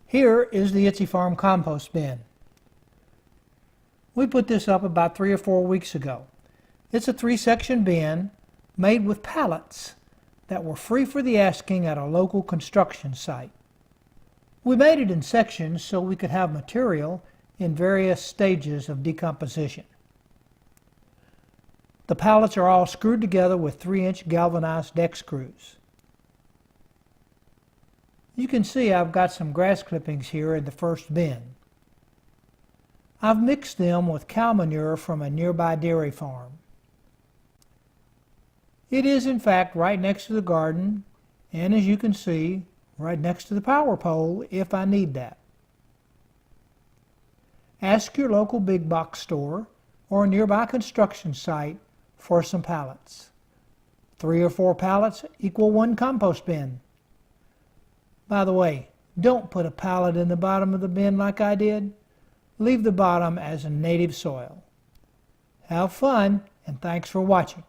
Here is the Itsy Farm compost bin. We put this up about 3 or 4 weeks ago. It's a 3-section bin made with pallets that were free for the asking at a local construction site. We made it in sections so we could have material in various stages of decomposition. The pallets are all screwed together with 3-inch galvanized deck screws. You can see I've got some grass clippings here in the first bin. I've mixed them with cow manure from a nearby dairy farm. It is in fact right next to the garden, and as you can see, right next to the power pole if I need that. Ask your local big box store or a nearby construction site for some pallets. 3 or 4 pallets equal 1 compost bin. By the way, don't put a pallet in the bottom of the bin like I did. Leave the bottom as a native soil. Have fun, and thanks for watching.